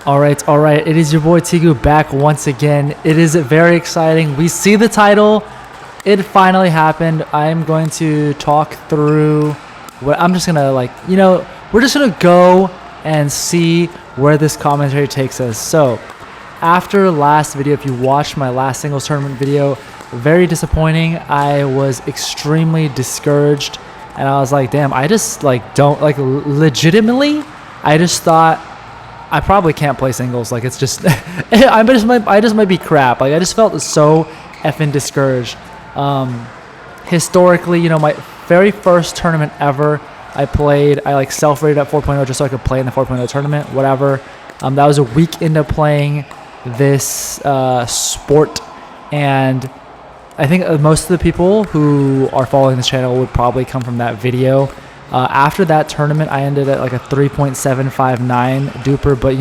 All right. It is your boy Tigu back once again. It is very exciting. We see the title. It finally happened. I am going to talk through what I'm just going to we're just going to go and see where this commentary takes us. So after last video, if you watched my last singles tournament video, very disappointing. I was extremely discouraged and I was like, damn, I just legitimately, I just thought I probably can't play singles. Like, it's just, I just might be crap. Like, I just felt so effing discouraged. Historically, my very first tournament ever, I self-rated at 4.0 just so I could play in the 4.0 tournament, whatever. That was a week into playing this sport, and I think most of the people who are following this channel would probably come from that video. After that tournament, I ended at like a 3.759 DUPR, but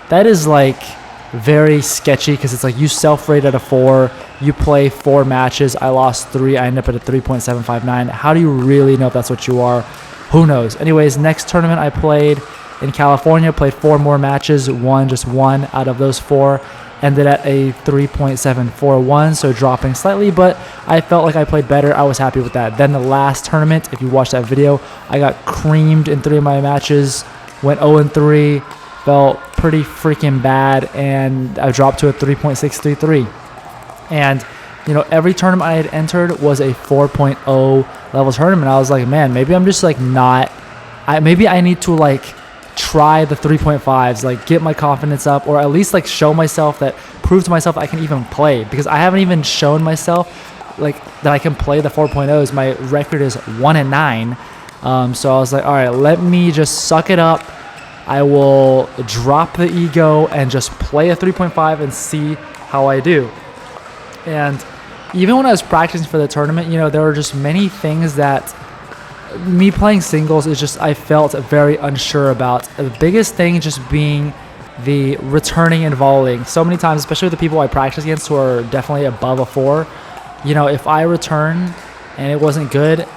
that is like very sketchy because it's like you self-rate at a 4, you play 4 matches, I lost 3, I end up at a 3.759. How do you really know if that's what you are? Who knows? Anyways, next tournament I played in California, played 4 more matches, won just 1 out of those 4. Ended at a 3.741, so dropping slightly, but I felt like I played better. I was happy with that. Then the last tournament, if you watched that video, I got creamed in 3 of my matches, went 0-3, felt pretty freaking bad, and I dropped to a 3.633. And every tournament I had entered was a 4.0 level tournament. I was like, man, maybe I'm just maybe I need to try the 3.5s, get my confidence up, or at least show myself prove to myself I can even play, because I haven't even shown myself that I can play the 4.0s. My record is 1-9. So I was like, all right, let me just suck it up. I will drop the ego and just play a 3.5 and see how I do. And even when I was practicing for the tournament, there were just many things that me playing singles is just I felt very unsure about. The biggest thing just being the returning and volleying. So many times, especially with the people I practice against who are definitely above a 4, if I return and it wasn't good,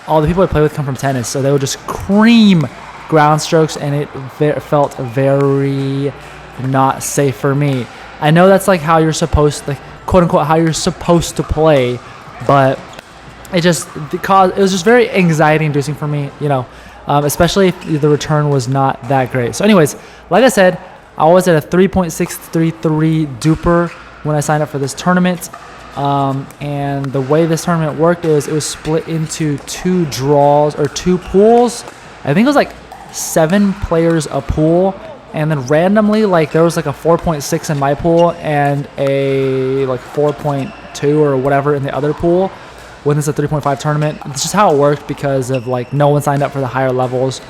all the people I play with come from tennis, so they would just cream ground strokes, and it felt very not safe for me. I know that's how you're supposed to, quote unquote, how you're supposed to play, but it was just very anxiety inducing for me, especially if the return was not that great. So anyways, like I said, I was at a 3.633 DUPR when I signed up for this tournament. And the way this tournament worked is it was split into 2 draws or 2 pools. I think it was 7 players a pool. And then randomly, there was a 4.6 in my pool and a 4.2 or whatever in the other pool. When it's a 3.5 tournament, it's just how it worked because of no one signed up for the higher levels.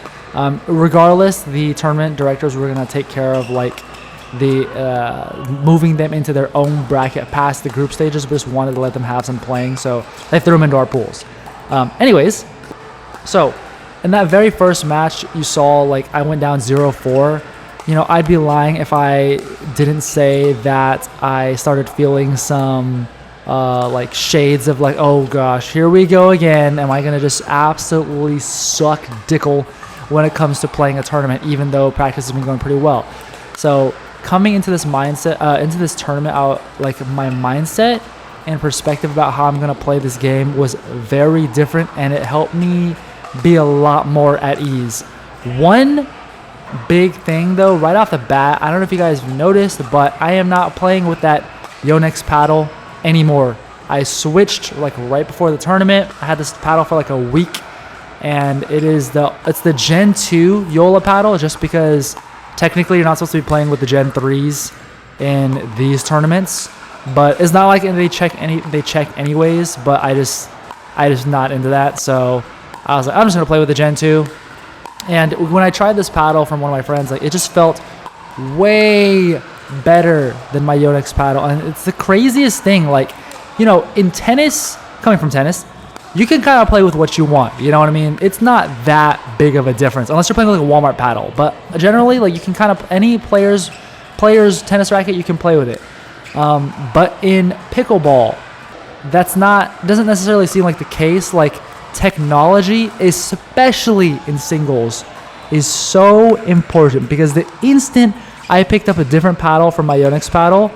Regardless, the tournament directors were gonna take care of the moving them into their own bracket past the group stages, but just wanted to let them have some playing, so they threw them into our pools. Anyways, so in that very first match, you saw I went down 0-4. I'd be lying if I didn't say that I started feeling some shades of oh gosh, here we go again. Am I gonna just absolutely suck dickle when it comes to playing a tournament, even though practice has been going pretty well? So coming into this mindset, into this tournament, my mindset and perspective about how I'm gonna play this game was very different, and it helped me be a lot more at ease. One big thing though, right off the bat, I don't know if you guys have noticed, but I am not playing with that Yonex paddle anymore. I switched right before the tournament. I had this paddle for a week, and it's the Gen 2 Joola paddle, just because technically you're not supposed to be playing with the Gen 3s in these tournaments, but it's not they check anyways, but I just not into that. So I was I'm just gonna play with the Gen 2. And when I tried this paddle from one of my friends, it just felt way better than my Yonex paddle. And it's the craziest thing, in tennis, coming from tennis, you can kind of play with what you want, you know what I mean? It's not that big of a difference, unless you're playing with a Walmart paddle. But generally, you can kind of, any player's tennis racket, you can play with it. But in pickleball, doesn't necessarily seem like the case. Technology, especially in singles, is so important, because the instant I picked up a different paddle from my Yonex paddle.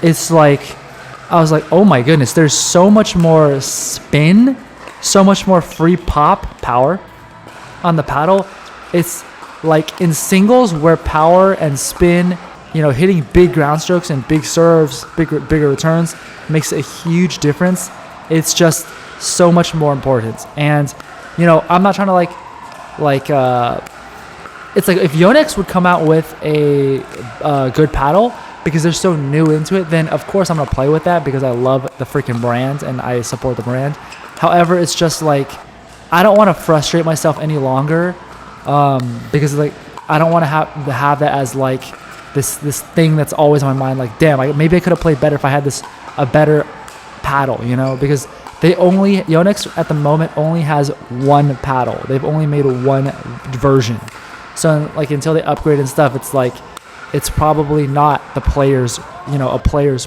It's like, I was like, oh my goodness, there's so much more spin, so much more free pop power on the paddle. It's like in singles where power and spin, you know, hitting big ground strokes and big serves, bigger returns makes a huge difference. It's just so much more important. And, you know, I'm not trying to it's like if Yonex would come out with a good paddle, because they're so new into it, then of course I'm going to play with that because I love the freaking brand and I support the brand. However, it's just like, I don't want to frustrate myself any longer, because like, I don't want to have that as like this thing that's always on my mind. Like, damn, maybe I could have played better if I had a better paddle, you know, because Yonex at the moment only has one paddle. They've only made one version. So like until they upgrade and stuff, it's like, it's probably not the player's, you know, a player's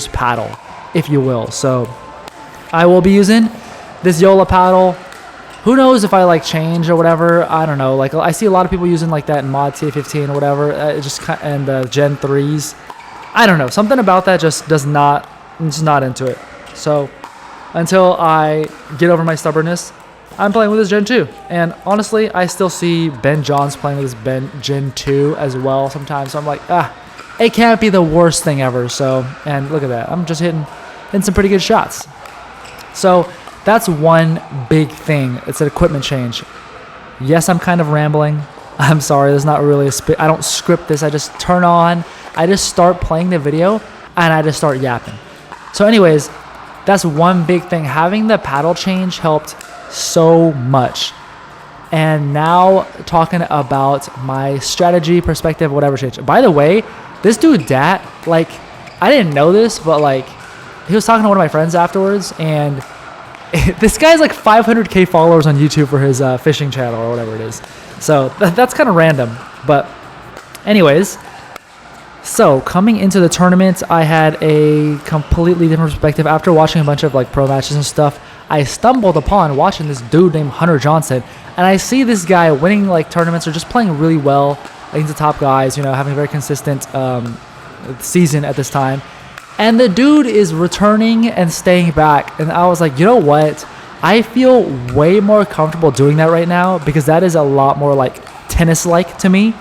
paddle, if you will. So I will be using this Joola paddle. Who knows if I like change or whatever? I don't know. Like I see a lot of people using like that in mod TA15 or whatever. It just and the Gen 3s. I don't know. Something about that just I'm just not into it. So until I get over my stubbornness, I'm playing with this Gen 2. And honestly, I still see Ben Johns playing with this Gen 2 as well sometimes. So I'm like, it can't be the worst thing ever. So, and look at that. I'm just hitting some pretty good shots. So that's one big thing. It's an equipment change. Yes, I'm kind of rambling. I'm sorry. There's not really I don't script this. I just turn on. I just start playing the video and I just start yapping. So anyways, that's one big thing. Having the paddle change helped so much. And now talking about my strategy, perspective, whatever change. By the way, this dude Dat, like, I didn't know this, but like, he was talking to one of my friends afterwards, and this guy's like 500k followers on YouTube for his fishing channel or whatever it is. So that's kind of random. But anyways, so coming into the tournament, I had a completely different perspective. After watching a bunch of like pro matches and stuff, I stumbled upon watching this dude named Hunter Johnson, and I see this guy winning like tournaments or just playing really well against the top guys, you know, having a very consistent season at this time. And the dude is returning and staying back, and I was like, you know what? I feel way more comfortable doing that right now because that is a lot more like tennis-like to me.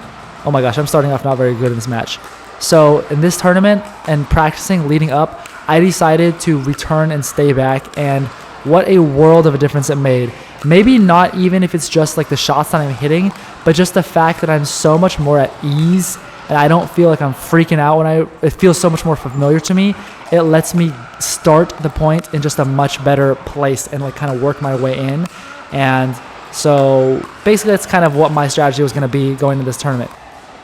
Oh my gosh, I'm starting off not very good in this match. So in this tournament and practicing leading up, I decided to return and stay back, and what a world of a difference it made. Maybe not even if it's just like the shots that I'm hitting, but just the fact that I'm so much more at ease and I don't feel like I'm freaking out when it feels so much more familiar to me. It lets me start the point in just a much better place and like kind of work my way in. And so basically that's kind of what my strategy was going to be going into this tournament.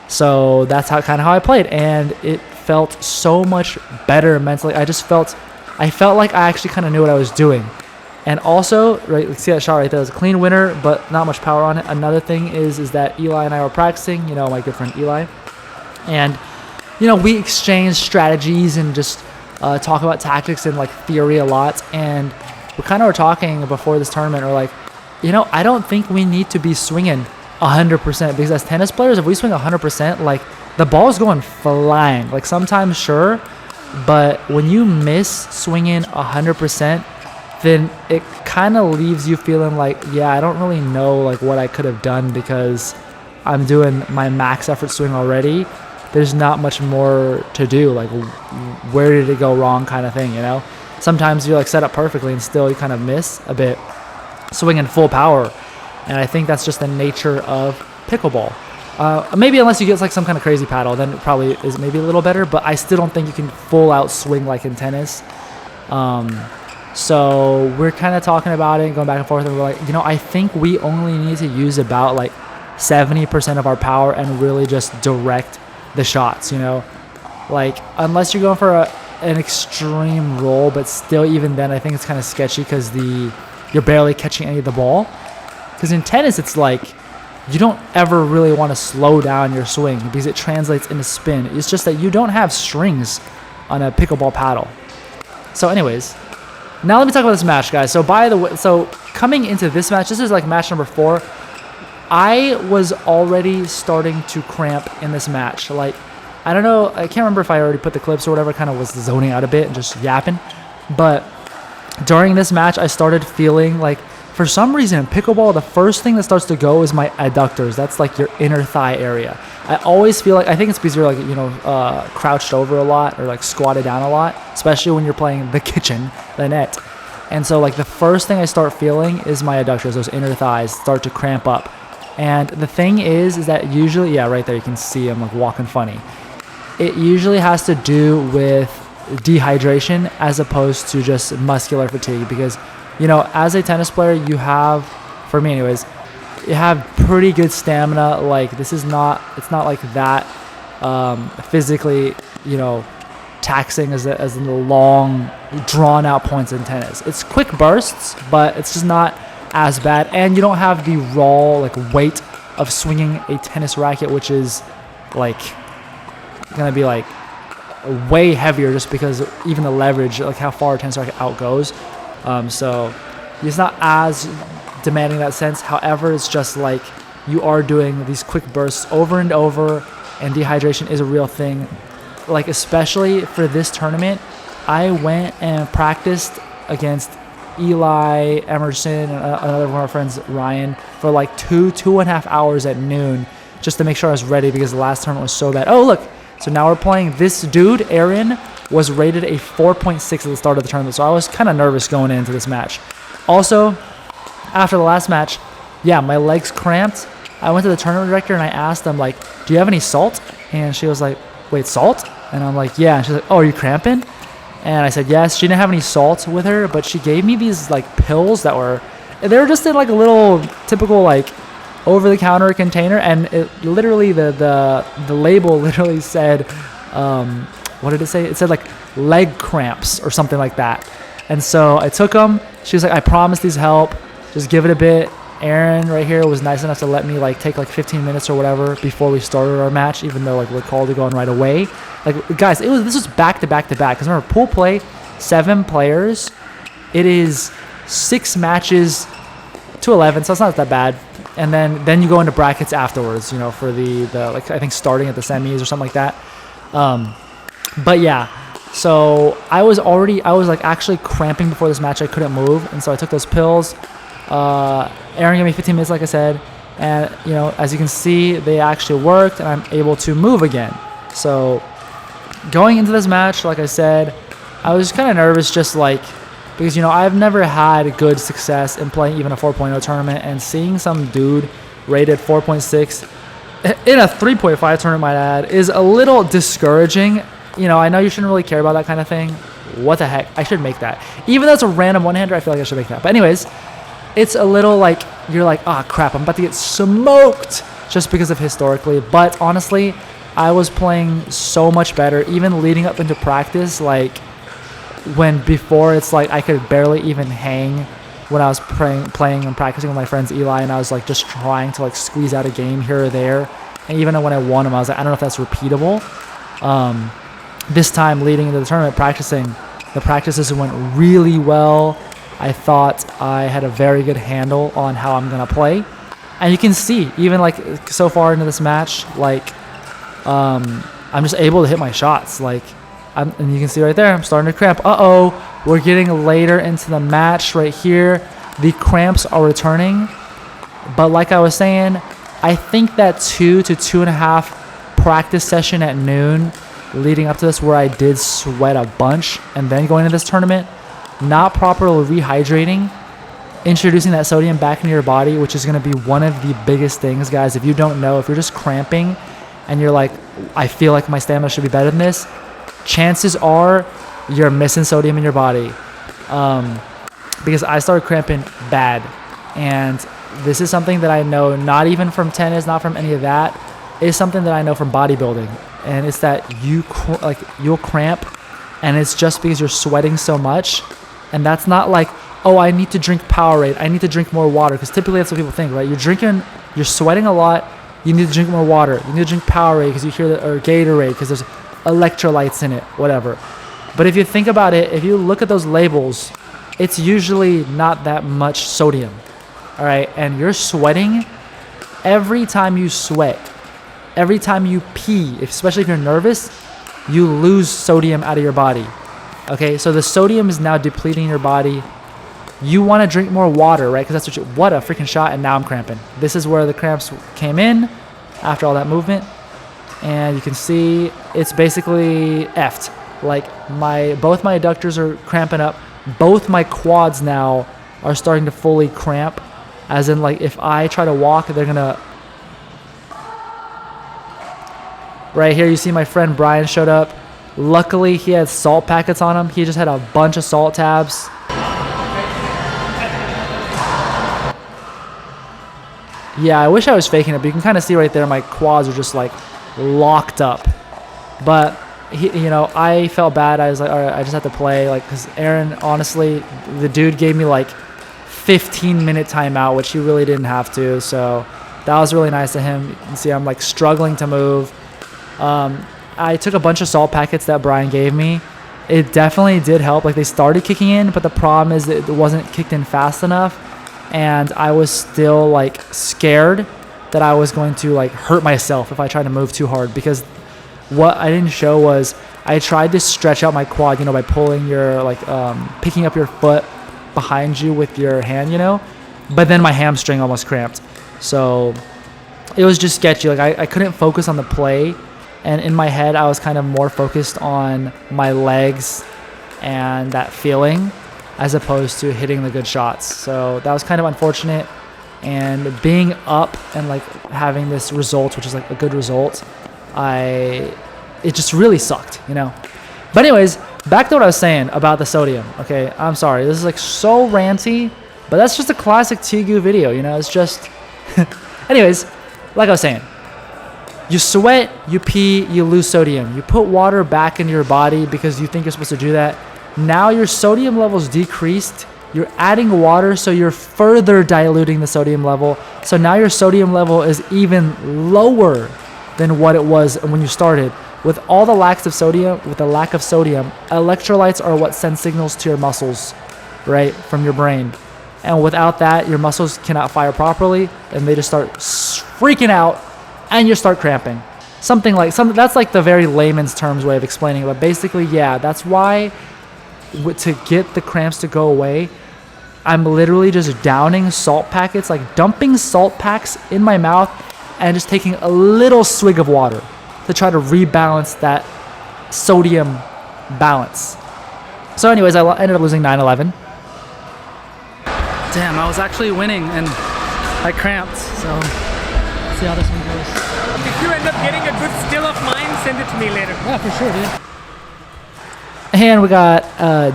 So that's kind of how I played, and it felt so much better mentally. I felt like I actually kind of knew what I was doing. And also, right, see that shot right there? It was a clean winner, but not much power on it. Another thing is that Eli and I were practicing, you know, my good friend Eli. And, you know, we exchanged strategies and just talk about tactics and, like, theory a lot. And we kind of were talking before this tournament. We're like, you know, I don't think we need to be swinging 100%. Because as tennis players, if we swing 100%, like, the ball's going flying. Like, sometimes, sure. But when you miss swinging 100%, then it kind of leaves you feeling like, yeah, I don't really know like what I could have done because I'm doing my max effort swing already. There's not much more to do. Like, where did it go wrong kind of thing, you know? Sometimes you're like set up perfectly and still you kind of miss a bit swinging full power. And I think that's just the nature of pickleball. Maybe unless you get like some kind of crazy paddle, then it probably is maybe a little better, but I still don't think you can full out swing like in tennis. So we're kind of talking about it, going back and forth, and we're like, you know, I think we only need to use about like 70% of our power and really just direct the shots, you know? Like, unless you're going for an extreme roll, but still even then I think it's kind of sketchy because you're barely catching any of the ball. Because in tennis, it's like, you don't ever really want to slow down your swing because it translates into spin. It's just that you don't have strings on a pickleball paddle. So anyways, now let me talk about this match, guys. So by the way, so coming into this match, this is like match number 4. I was already starting to cramp in this match. Like, I don't know, I can't remember if I already put the clips or whatever, kind of was zoning out a bit and just yapping. But during this match, I started feeling like, for some reason in pickleball, the first thing that starts to go is my adductors. That's like your inner thigh area. I always feel like, I think it's because you're like, you know, crouched over a lot or like squatted down a lot, especially when you're playing the kitchen, the net. And so like the first thing I start feeling is my adductors, those inner thighs start to cramp up. And the thing is that usually, yeah, right there, you can see I'm like walking funny. It usually has to do with dehydration as opposed to just muscular fatigue, because, you know, as a tennis player, you have, for me anyways, you have pretty good stamina. Like, this is not, it's not like that physically, you know, taxing as in the long, drawn out points in tennis. It's quick bursts, but it's just not as bad, and you don't have the raw like weight of swinging a tennis racket, which is like gonna be like way heavier just because even the leverage, like how far a tennis racket outgoes. So it's not as demanding in that sense. However, it's just like you are doing these quick bursts over and over, and dehydration is a real thing. Like, especially for this tournament, I went and practiced against Eli, Emerson, and another one of our friends, Ryan, for like 2.5 hours at noon just to make sure I was ready, because the last tournament was so bad. Oh, look. So now we're playing this dude, Aaron, was rated a 4.6 at the start of the tournament. So I was kind of nervous going into this match. Also, after the last match, yeah, my legs cramped. I went to the tournament director and I asked them, like, do you have any salt? And she was like, wait, salt? And I'm like, yeah. And she's like, oh, are you cramping? And I said, yes. She didn't have any salt with her, but she gave me these, like, pills that were, they were just in, like, a little typical, like, over-the-counter container. And it literally, the label literally said, what did it say? It said, like, leg cramps or something like that. And so I took them. She was like, I promise these help. Just give it a bit. Aaron right here was nice enough to let me like take like 15 minutes or whatever before we started our match, even though like we're called to go on right away. Like, guys, this was back to back to back. Because remember, pool play, 7 players. It is 6 matches to 11, so it's not that bad. And then you go into brackets afterwards, you know, for the like, I think starting at the semis or something like that. But yeah, so I was like actually cramping before this match. I couldn't move, and so I took those pills. Aaron gave me 15 minutes, like I said, and, you know, as you can see, they actually worked, and I'm able to move again. So going into this match, like I said, I was kind of nervous, just like, because, you know, I've never had good success in playing even a 4.0 tournament, and seeing some dude rated 4.6 in a 3.5 tournament, might add, is a little discouraging. You know, I know you shouldn't really care about that kind of thing. What the heck? I should make that. Even though it's a random one-hander, I feel like I should make that. But anyways, it's a little like, you're like, oh crap, I'm about to get smoked just because of historically. But honestly, I was playing so much better, even leading up into practice. Like, when before it's like I could barely even hang when I was playing and practicing with my friends Eli, and I was like just trying to like squeeze out a game here or there. And even when I won them, I was like, I don't know if that's repeatable. This time leading into the tournament, the practices went really well. I thought I had a very good handle on how I'm going to play. And you can see, even like so far into this match, like I'm just able to hit my shots. Like, and you can see right there, I'm starting to cramp. Uh-oh, we're getting later into the match right here. The cramps are returning. But like I was saying, I think that 2 to 2.5 practice session at noon leading up to this, where I did sweat a bunch, and then going into this tournament, not properly rehydrating, introducing that sodium back into your body, which is going to be one of the biggest things, guys. If you don't know, if you're just cramping and you're like, I feel like my stamina should be better than this, chances are you're missing sodium in your body. Because I started cramping bad, and this is something that I know, not even from tennis, not from any of that. It's something that I know from bodybuilding, and it's that you'll cramp, and it's just because you're sweating so much. And that's not like, oh, I need to drink Powerade, I need to drink more water, because typically that's what people think, right? You're sweating a lot, you need to drink more water, you need to drink Powerade because you hear that, or Gatorade because there's electrolytes in it, whatever. But if you think about it, if you look at those labels, it's usually not that much sodium, all right? And you're sweating every time you sweat, every time you pee, especially if you're nervous, you lose sodium out of your body. Okay, so the sodium is now depleting your body. You want to drink more water, right? Because that's what a freaking shot, and now I'm cramping. This is where the cramps came in after all that movement. And you can see it's basically effed. Like both my adductors are cramping up. Both my quads now are starting to fully cramp. As in, like, if I try to walk, they're gonna... Right here, you see my friend Brian showed up. Luckily, he had salt packets on him. He just had a bunch of salt tabs. Yeah, I wish I was faking it, but you can kind of see right there my quads are just, like, locked up. But, I felt bad. I was like, all right, I just have to play. Like, because Aaron, honestly, the dude gave me, like, 15-minute timeout, which he really didn't have to. So that was really nice of him. You can see I'm, like, struggling to move. I took a bunch of salt packets that Brian gave me. It definitely did help. Like, they started kicking in, but the problem is that it wasn't kicked in fast enough. And I was still, like, scared that I was going to, like, hurt myself if I tried to move too hard. Because what I didn't show was I tried to stretch out my quad, by pulling your, like, picking up your foot behind you with your hand, But then my hamstring almost cramped. So it was just sketchy. Like, I couldn't focus on the play. And in my head, I was kind of more focused on my legs and that feeling as opposed to hitting the good shots. So that was kind of unfortunate. And being up and, like, having this result, which is, like, a good result, it just really sucked, But anyways, back to what I was saying about the sodium. Okay, I'm sorry. This is, like, so ranty, but that's just a classic Tegu video, It's just... Anyways, like I was saying, you sweat, you pee, you lose sodium. You put water back into your body because you think you're supposed to do that. Now your sodium level's decreased. You're adding water, so you're further diluting the sodium level. So now your sodium level is even lower than what it was when you started. With all the lack of sodium, electrolytes are what send signals to your muscles, right, from your brain. And without that, your muscles cannot fire properly, and they just start freaking out, and you start cramping. That's like the very layman's terms way of explaining it. But basically, yeah, that's why to get the cramps to go away, I'm literally just downing salt packets, like dumping salt packs in my mouth and just taking a little swig of water to try to rebalance that sodium balance. So anyways, I ended up losing 9-11. Damn, I was actually winning and I cramped, so let's see how this one goes. If you end up getting a good still of mine, send it to me later. Yeah, for sure, dude. And we got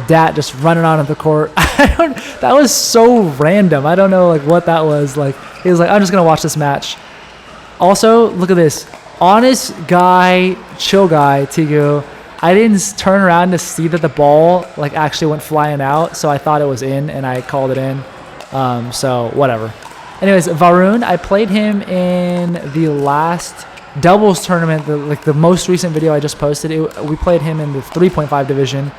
Dat just running on the court. That was so random. I don't know, like, what that was. Like, he was like, I'm just gonna watch this match. Also, look at this. Honest guy, chill guy, Tegu. I didn't turn around to see that the ball, like, actually went flying out, so I thought it was in, and I called it in. So whatever. Anyways, Varun, I played him in the last doubles tournament, the most recent video I just posted. We played him in the 3.5 division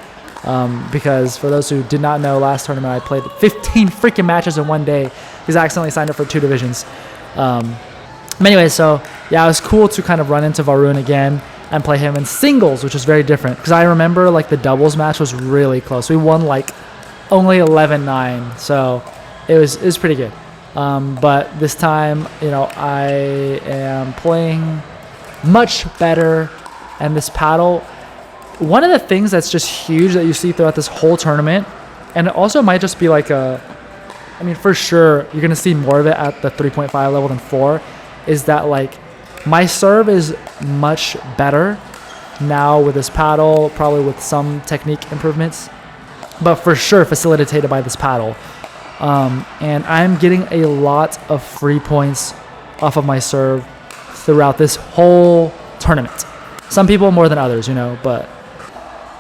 because for those who did not know, last tournament I played 15 freaking matches in one day. He's accidentally signed up for 2 divisions. Anyways, so yeah, it was cool to kind of run into Varun again and play him in singles, which was very different because I remember, like, the doubles match was really close. We won, like, only 11-9, so it was pretty good. But this time, I am playing much better, and this paddle, one of the things that's just huge that you see throughout this whole tournament, and it also might just be like for sure, you're going to see more of it at the 3.5 level than 4, is that, like, my serve is much better now with this paddle, probably with some technique improvements, but for sure facilitated by this paddle. And I'm getting a lot of free points off of my serve throughout this whole tournament. Some people more than others, but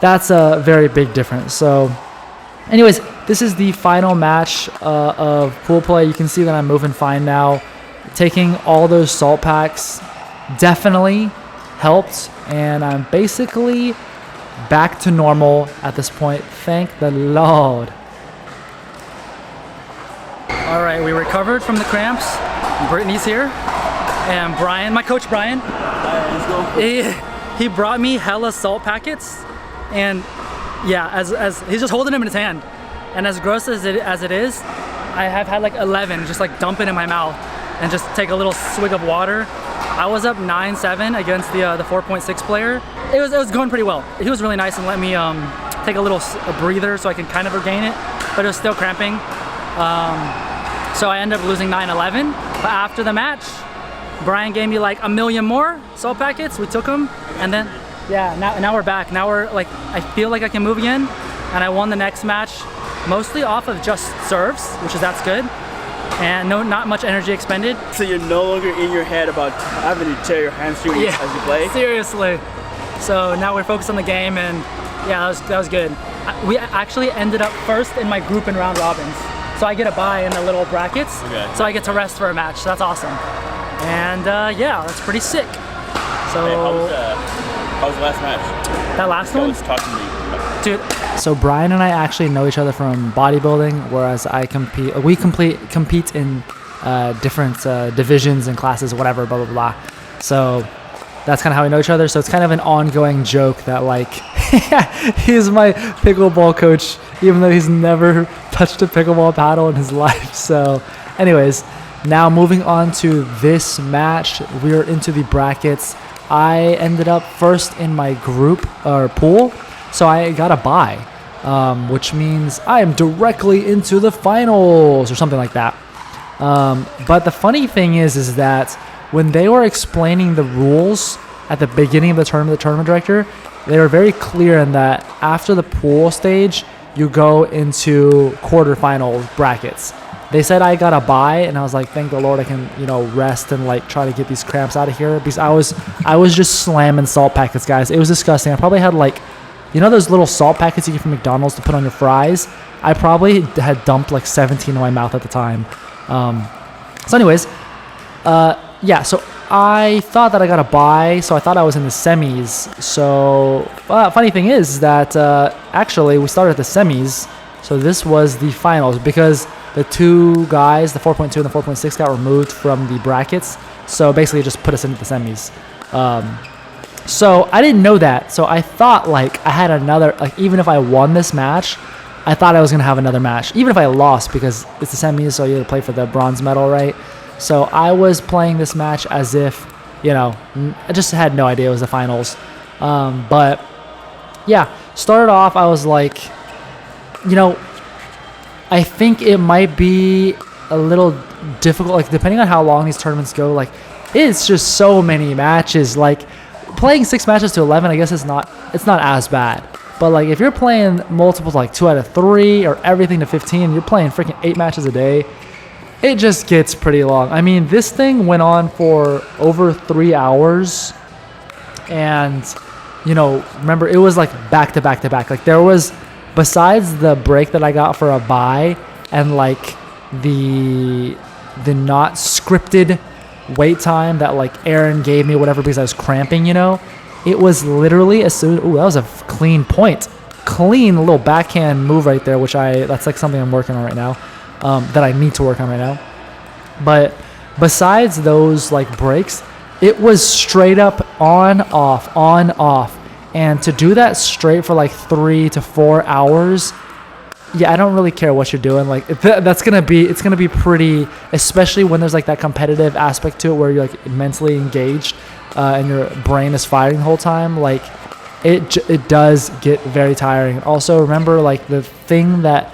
that's a very big difference. So anyways, this is the final match of pool play. You can see that I'm moving fine now. Taking all those salt packs definitely helped, and I'm basically back to normal at this point. Thank the Lord. All right, we recovered from the cramps. Brittany's here. And Brian, my coach Brian, he brought me hella salt packets, and yeah, as he's just holding them in his hand, and as gross as it is, I have had like 11 just like dump it in my mouth and just take a little swig of water. I was up 9-7 against the 4.6 player. It was going pretty well. He was really nice and let me take a little breather so I can kind of regain it, but it was still cramping. So I ended up losing 9-11. But after the match, Brian gave me like 1 million more salt packets. We took them, and then yeah, now we're back. Now we're like, I feel like I can move again, and I won the next match mostly off of just serves, that's good, and not much energy expended. So you're no longer in your head about having to tear your hamstring as you play? Seriously. So now we're focused on the game, and yeah, that was good. We actually ended up first in my group in round robins. So I get a bye in the little brackets, so I get to rest for a match. So that's awesome. And yeah, that's pretty sick. So how was the last match? That last one? Talk to me. Dude. So Brian and I actually know each other from bodybuilding, whereas we compete in different divisions and classes, whatever, blah, blah, blah. So that's kind of how we know each other. So it's kind of an ongoing joke that like, he's my pickleball coach, even though he's never touched a pickleball paddle in his life. So anyways, now moving on to this match, we're into the brackets. I ended up first in my group or pool, so I got a bye, which means I am directly into the finals or something like that. But the funny thing is that when they were explaining the rules at the beginning of the tournament director, they were very clear in that after the pool stage, you go into quarterfinal brackets. They said I got a bye, and I was like, thank the Lord I can, rest and like try to get these cramps out of here, because I was just slamming salt packets, guys. It was disgusting. I probably had like, those little salt packets you get from McDonald's to put on your fries. I probably had dumped like 17 in my mouth at the time. So anyways, yeah, so I thought that I got a bye, so I thought I was in the semis. So funny thing is that actually we started at the semis, so this was the finals, because the two guys, the 4.2 and the 4.6, got removed from the brackets. So basically it just put us into the semis. So I didn't know that. So I thought like I had another, like even if I won this match, I thought I was going to have another match. Even if I lost, because it's the semis, so you had to play for the bronze medal, right? So I was playing this match as if, I just had no idea it was the finals. But yeah, started off, I was like, I think it might be a little difficult, like depending on how long these tournaments go, like it's just so many matches. Like playing 6 matches to 11, I guess it's not as bad. But like if you're playing multiples, like 2 out of 3 or everything to 15, you're playing freaking 8 matches a day, it just gets pretty long. I mean, this thing went on for over 3 hours, and remember, it was like back to back to back. Like there was, besides the break that I got for a bye and like the not scripted wait time that like Aaron gave me, whatever, because I was cramping, it was literally as soon. Ooh, that was a clean point, clean little backhand move right there, which that's like something I'm working on right now, that I need to work on right now. But besides those like breaks, it was straight up on off. And to do that straight for like 3 to 4 hours, yeah, I don't really care what you're doing. Like it's gonna be pretty, especially when there's like that competitive aspect to it where you're like mentally engaged, and your brain is firing the whole time. Like it does get very tiring. Also, remember like the thing that,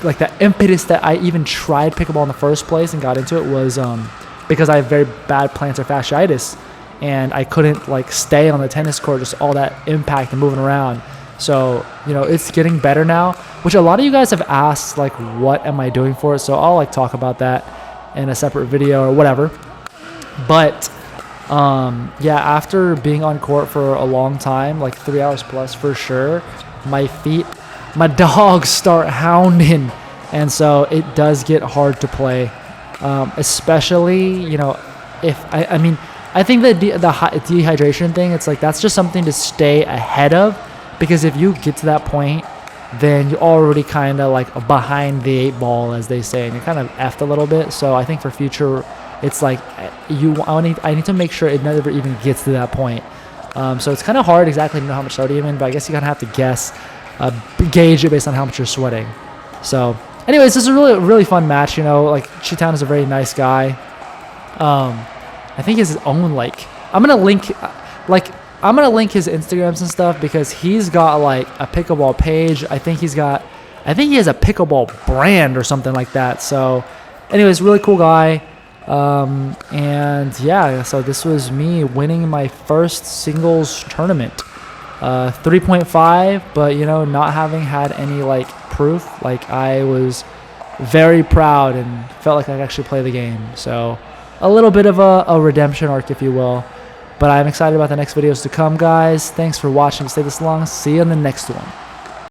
like that impetus that I even tried pickleball in the first place and got into it was because I have very bad plantar fasciitis. And I couldn't like stay on the tennis court, just all that impact and moving around. So, it's getting better now, which a lot of you guys have asked, like, what am I doing for it? So I'll like talk about that in a separate video or whatever. But, yeah, after being on court for a long time, like 3 hours plus for sure, my dogs start hounding. And so it does get hard to play, especially, if I think the dehydration thing, it's like that's just something to stay ahead of, because if you get to that point, then you're already kind of like behind the 8 ball, as they say, and you're kind of effed a little bit. So I think for future it's like I need to make sure it never even gets to that point. So it's kind of hard exactly to know how much sodium in, but I guess you kind of have to guess, gauge it based on how much you're sweating. So anyways, this is a really fun match. You know, like Chetan is a very nice guy. I think he has his own like, I'm gonna link his Instagrams and stuff because he's got like a pickleball page. I think he has a pickleball brand or something like that. So anyways, really cool guy. And yeah, so this was me winning my first singles tournament. 3.5, but you know, not having had any like proof, like I was very proud and felt like I could actually play the game. So a little bit of a redemption arc, if you will. But I'm excited about the next videos to come, guys. Thanks for watching. Stay this long. See you in the next one.